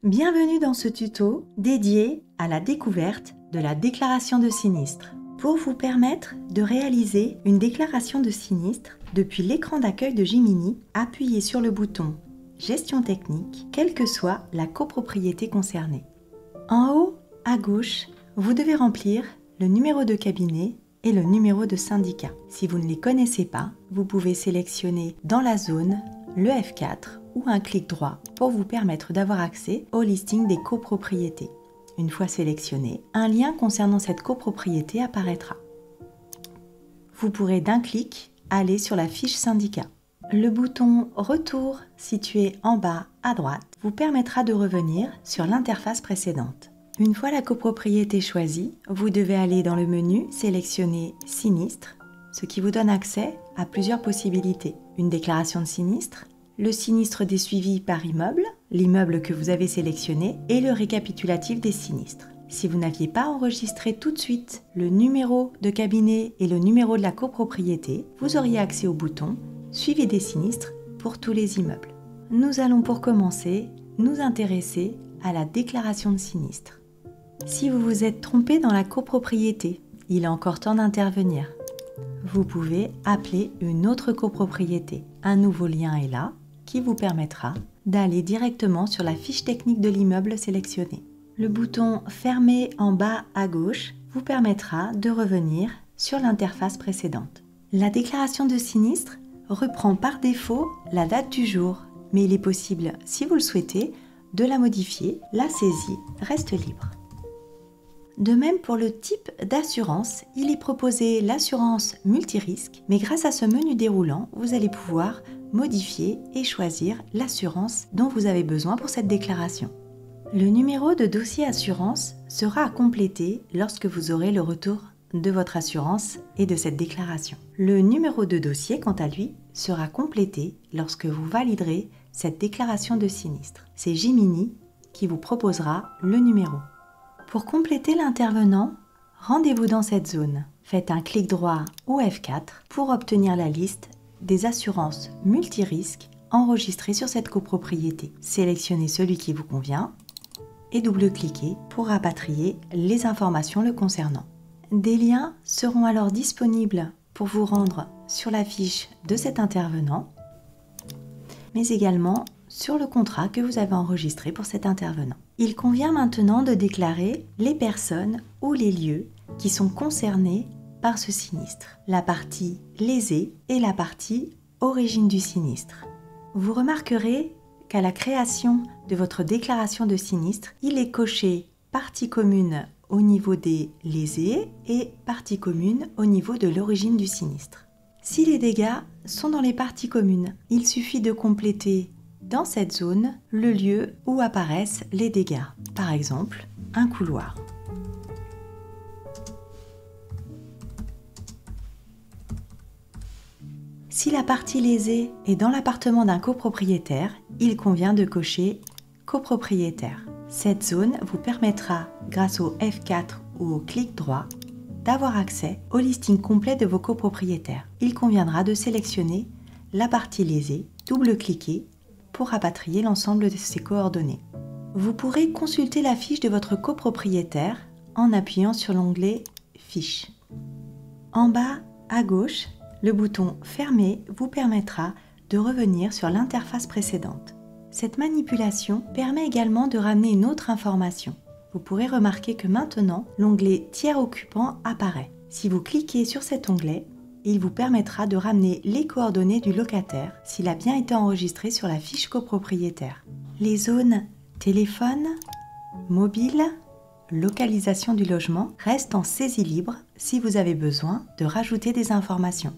Bienvenue dans ce tuto dédié à la découverte de la déclaration de sinistre. Pour vous permettre de réaliser une déclaration de sinistre depuis l'écran d'accueil de Jiminy, appuyez sur le bouton Gestion technique, quelle que soit la copropriété concernée. En haut à gauche, vous devez remplir le numéro de cabinet et le numéro de syndicat. Si vous ne les connaissez pas, vous pouvez sélectionner dans la zone le F4 ou un clic droit pour vous permettre d'avoir accès au listing des copropriétés. Une fois sélectionné, un lien concernant cette copropriété apparaîtra. Vous pourrez d'un clic aller sur la fiche syndicat. Le bouton Retour situé en bas à droite vous permettra de revenir sur l'interface précédente. Une fois la copropriété choisie, vous devez aller dans le menu sélectionner Sinistre, ce qui vous donne accès à plusieurs possibilités. Une déclaration de sinistre, le sinistre des suivis par immeuble, l'immeuble que vous avez sélectionné et le récapitulatif des sinistres. Si vous n'aviez pas enregistré tout de suite le numéro de cabinet et le numéro de la copropriété, vous auriez accès au bouton Suivi des sinistres pour tous les immeubles. Nous allons pour commencer nous intéresser à la déclaration de sinistre. Si vous vous êtes trompé dans la copropriété, il est encore temps d'intervenir. Vous pouvez appeler une autre copropriété. Un nouveau lien est là qui vous permettra d'aller directement sur la fiche technique de l'immeuble sélectionné. Le bouton Fermer en bas à gauche vous permettra de revenir sur l'interface précédente. La déclaration de sinistre reprend par défaut la date du jour, mais il est possible, si vous le souhaitez, de la modifier. La saisie reste libre. De même pour le type d'assurance, il est proposé l'assurance multirisque, mais grâce à ce menu déroulant, vous allez pouvoir modifier et choisir l'assurance dont vous avez besoin pour cette déclaration. Le numéro de dossier assurance sera à compléter lorsque vous aurez le retour de votre assurance et de cette déclaration. Le numéro de dossier, quant à lui, sera complété lorsque vous validerez cette déclaration de sinistre. C'est Jiminy qui vous proposera le numéro. Pour compléter l'intervenant, rendez-vous dans cette zone. Faites un clic droit ou F4 pour obtenir la liste des assurances multirisques enregistrées sur cette copropriété. Sélectionnez celui qui vous convient et double-cliquez pour rapatrier les informations le concernant. Des liens seront alors disponibles pour vous rendre sur la fiche de cet intervenant, mais également sur le contrat que vous avez enregistré pour cet intervenant. Il convient maintenant de déclarer les personnes ou les lieux qui sont concernés par ce sinistre, la partie lésée et la partie origine du sinistre. Vous remarquerez qu'à la création de votre déclaration de sinistre, il est coché partie commune au niveau des lésés et partie commune au niveau de l'origine du sinistre. Si les dégâts sont dans les parties communes, il suffit de compléter dans cette zone le lieu où apparaissent les dégâts, par exemple un couloir. Si la partie lésée est dans l'appartement d'un copropriétaire, il convient de cocher copropriétaire. Cette zone vous permettra, grâce au F4 ou au clic droit, d'avoir accès au listing complet de vos copropriétaires. Il conviendra de sélectionner la partie lésée, double-cliquer pour rapatrier l'ensemble de ces coordonnées. Vous pourrez consulter la fiche de votre copropriétaire en appuyant sur l'onglet Fiches. En bas à gauche, le bouton Fermer vous permettra de revenir sur l'interface précédente. Cette manipulation permet également de ramener une autre information. Vous pourrez remarquer que maintenant, l'onglet Tiers occupant apparaît. Si vous cliquez sur cet onglet, il vous permettra de ramener les coordonnées du locataire s'il a bien été enregistré sur la fiche copropriétaire. Les zones téléphone, mobile, localisation du logement restent en saisie libre si vous avez besoin de rajouter des informations.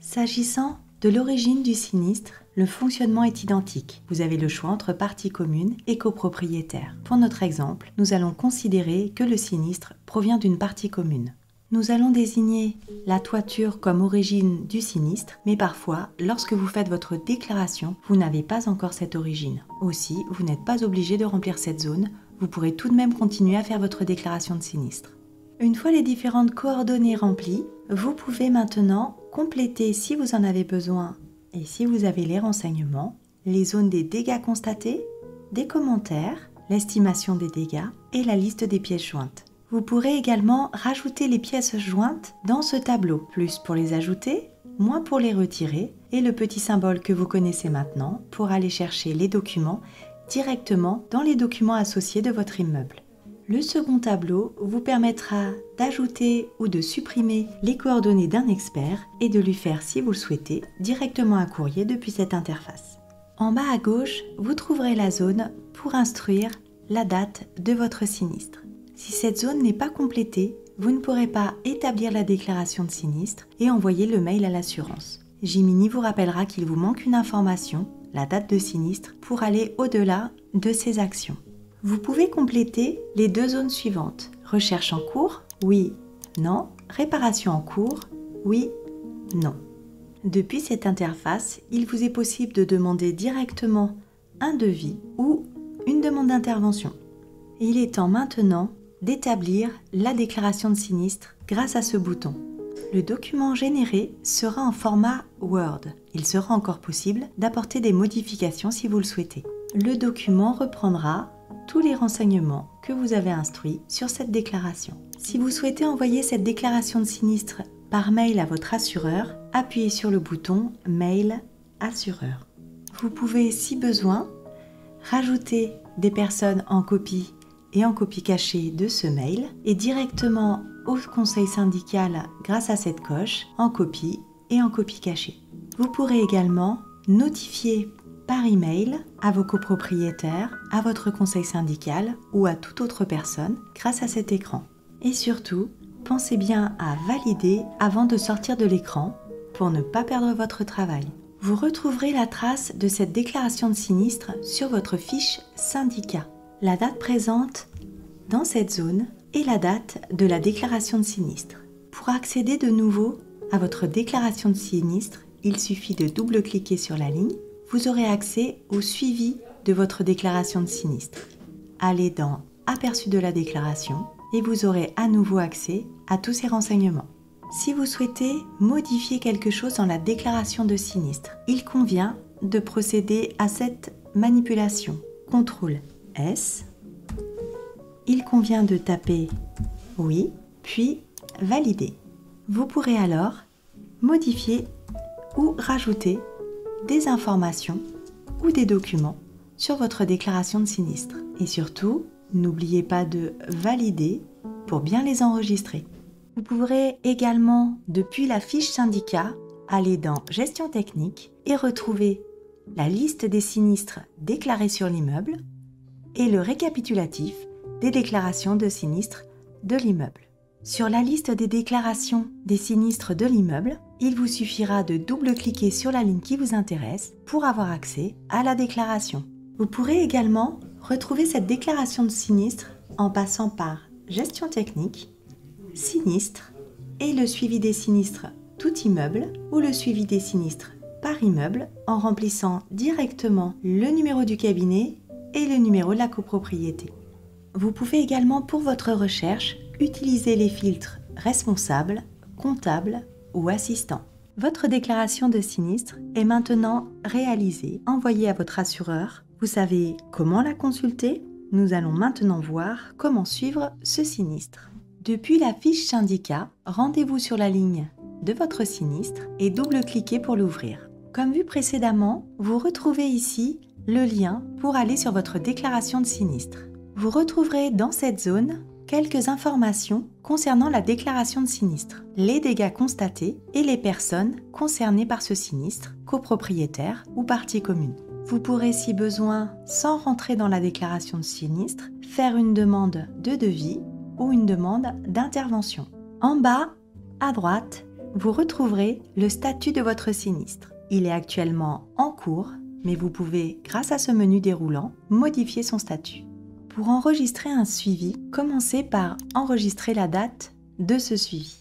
S'agissant de l'origine du sinistre, le fonctionnement est identique. Vous avez le choix entre partie commune et copropriétaire. Pour notre exemple, nous allons considérer que le sinistre provient d'une partie commune. Nous allons désigner la toiture comme origine du sinistre, mais parfois, lorsque vous faites votre déclaration, vous n'avez pas encore cette origine. Aussi, vous n'êtes pas obligé de remplir cette zone, vous pourrez tout de même continuer à faire votre déclaration de sinistre. Une fois les différentes coordonnées remplies, vous pouvez maintenant compléter, si vous en avez besoin et si vous avez les renseignements, les zones des dégâts constatés, des commentaires, l'estimation des dégâts et la liste des pièces jointes. Vous pourrez également rajouter les pièces jointes dans ce tableau, plus pour les ajouter, moins pour les retirer, et le petit symbole que vous connaissez maintenant pour aller chercher les documents directement dans les documents associés de votre immeuble. Le second tableau vous permettra d'ajouter ou de supprimer les coordonnées d'un expert et de lui faire, si vous le souhaitez, directement un courrier depuis cette interface. En bas à gauche, vous trouverez la zone pour instruire la date de votre sinistre. Si cette zone n'est pas complétée, vous ne pourrez pas établir la déclaration de sinistre et envoyer le mail à l'assurance. Jiminy vous rappellera qu'il vous manque une information, la date de sinistre, pour aller au-delà de ces actions. Vous pouvez compléter les deux zones suivantes. Recherche en cours, oui, non. Réparation en cours, oui, non. Depuis cette interface, il vous est possible de demander directement un devis ou une demande d'intervention. Il est temps maintenant d'établir la déclaration de sinistre grâce à ce bouton. Le document généré sera en format Word. Il sera encore possible d'apporter des modifications si vous le souhaitez. Le document reprendra tous les renseignements que vous avez instruits sur cette déclaration. Si vous souhaitez envoyer cette déclaration de sinistre par mail à votre assureur, appuyez sur le bouton Mail assureur. Vous pouvez, si besoin, rajouter des personnes en copie et en copie cachée de ce mail et directement au conseil syndical grâce à cette coche en copie et en copie cachée. Vous pourrez également notifier par email à vos copropriétaires, à votre conseil syndical ou à toute autre personne grâce à cet écran. Et surtout, pensez bien à valider avant de sortir de l'écran pour ne pas perdre votre travail. Vous retrouverez la trace de cette déclaration de sinistre sur votre fiche syndicat. La date présente dans cette zone et la date de la déclaration de sinistre. Pour accéder de nouveau à votre déclaration de sinistre, il suffit de double-cliquer sur la ligne. Vous aurez accès au suivi de votre déclaration de sinistre. Allez dans Aperçu de la déclaration et vous aurez à nouveau accès à tous ces renseignements. Si vous souhaitez modifier quelque chose dans la déclaration de sinistre, il convient de procéder à cette manipulation. CTRL S. Il convient de taper oui, puis valider. Vous pourrez alors modifier ou rajouter des informations ou des documents sur votre déclaration de sinistre. Et surtout, n'oubliez pas de valider pour bien les enregistrer. Vous pourrez également, depuis la fiche syndicat, aller dans Gestion technique et retrouver la liste des sinistres déclarés sur l'immeuble et le récapitulatif des déclarations de sinistres de l'immeuble. Sur la liste des déclarations des sinistres de l'immeuble, il vous suffira de double-cliquer sur la ligne qui vous intéresse pour avoir accès à la déclaration. Vous pourrez également retrouver cette déclaration de sinistre en passant par Gestion technique, Sinistre et le suivi des sinistres tout immeuble ou le suivi des sinistres par immeuble en remplissant directement le numéro du cabinet et le numéro de la copropriété. Vous pouvez également pour votre recherche utiliser les filtres responsable, comptable ou assistant. Votre déclaration de sinistre est maintenant réalisée, envoyée à votre assureur. Vous savez comment la consulter? Nous allons maintenant voir comment suivre ce sinistre. Depuis la fiche syndicat, rendez-vous sur la ligne de votre sinistre et double-cliquez pour l'ouvrir. Comme vu précédemment, vous retrouvez ici le lien pour aller sur votre déclaration de sinistre. Vous retrouverez dans cette zone quelques informations concernant la déclaration de sinistre, les dégâts constatés et les personnes concernées par ce sinistre, copropriétaires ou parties communes. Vous pourrez, si besoin, sans rentrer dans la déclaration de sinistre, faire une demande de devis ou une demande d'intervention. En bas, à droite, vous retrouverez le statut de votre sinistre. Il est actuellement en cours, mais vous pouvez, grâce à ce menu déroulant, modifier son statut. Pour enregistrer un suivi, commencez par enregistrer la date de ce suivi.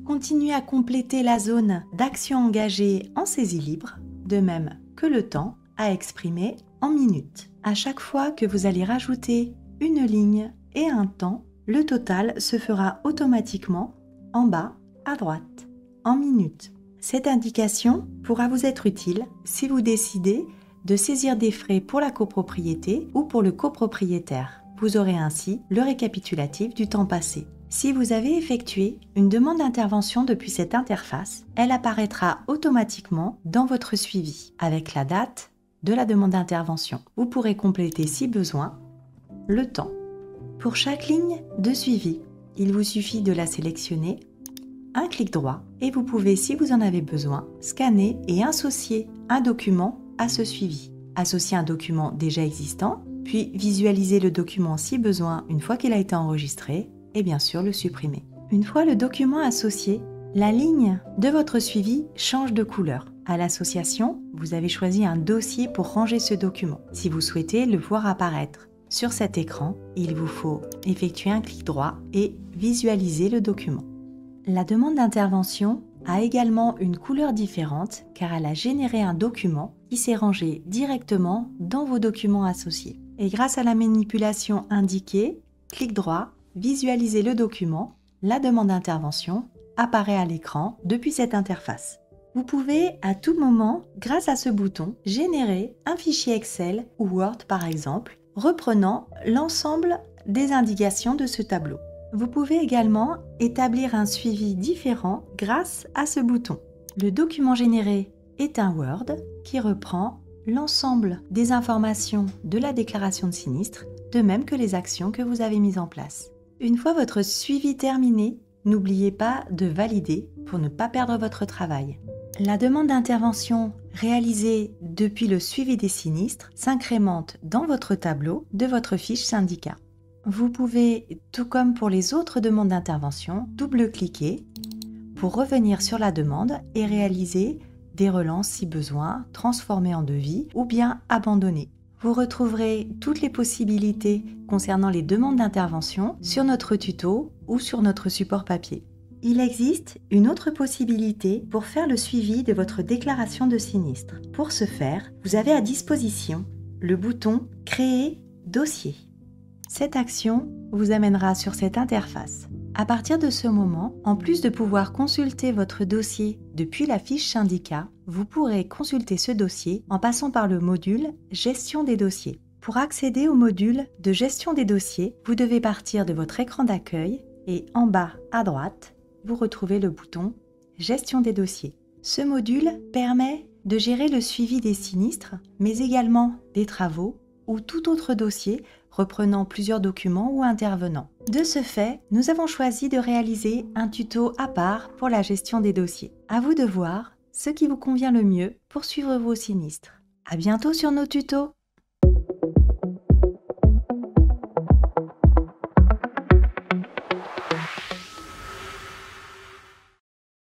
Continuez à compléter la zone d'action engagée en saisie libre, de même que le temps à exprimer en minutes. À chaque fois que vous allez rajouter une ligne et un temps, le total se fera automatiquement en bas à droite, en minutes. Cette indication pourra vous être utile si vous décidez de saisir des frais pour la copropriété ou pour le copropriétaire. Vous aurez ainsi le récapitulatif du temps passé. Si vous avez effectué une demande d'intervention depuis cette interface, elle apparaîtra automatiquement dans votre suivi avec la date de la demande d'intervention. Vous pourrez compléter si besoin le temps. Pour chaque ligne de suivi, il vous suffit de la sélectionner, un clic droit et vous pouvez, si vous en avez besoin, scanner et associer un document à ce suivi. Associer un document déjà existant, puis visualiser le document si besoin une fois qu'il a été enregistré et bien sûr le supprimer. Une fois le document associé, la ligne de votre suivi change de couleur. À l'association, vous avez choisi un dossier pour ranger ce document. Si vous souhaitez le voir apparaître sur cet écran, il vous faut effectuer un clic droit et visualiser le document. La demande d'intervention a également une couleur différente car elle a généré un document qui s'est rangé directement dans vos documents associés. Et grâce à la manipulation indiquée, clic droit, visualisez le document, la demande d'intervention apparaît à l'écran depuis cette interface. Vous pouvez à tout moment, grâce à ce bouton, générer un fichier Excel ou Word par exemple, reprenant l'ensemble des indications de ce tableau. Vous pouvez également établir un suivi différent grâce à ce bouton. Le document généré est un Word qui reprend l'ensemble des informations de la déclaration de sinistre, de même que les actions que vous avez mises en place. Une fois votre suivi terminé, n'oubliez pas de valider pour ne pas perdre votre travail. La demande d'intervention réalisée depuis le suivi des sinistres s'incrémente dans votre tableau de votre fiche syndicat. Vous pouvez, tout comme pour les autres demandes d'intervention, double-cliquer pour revenir sur la demande et réaliser des relances si besoin, transformer en devis ou bien abandonner. Vous retrouverez toutes les possibilités concernant les demandes d'intervention sur notre tuto ou sur notre support papier. Il existe une autre possibilité pour faire le suivi de votre déclaration de sinistre. Pour ce faire, vous avez à disposition le bouton « Créer dossier ». Cette action vous amènera sur cette interface. À partir de ce moment, en plus de pouvoir consulter votre dossier depuis la fiche syndicat, vous pourrez consulter ce dossier en passant par le module « Gestion des dossiers ». Pour accéder au module de gestion des dossiers, vous devez partir de votre écran d'accueil et en bas à droite, vous retrouvez le bouton « Gestion des dossiers ». Ce module permet de gérer le suivi des sinistres, mais également des travaux ou tout autre dossier reprenant plusieurs documents ou intervenants. De ce fait, nous avons choisi de réaliser un tuto à part pour la gestion des dossiers. À vous de voir ce qui vous convient le mieux pour suivre vos sinistres. À bientôt sur nos tutos!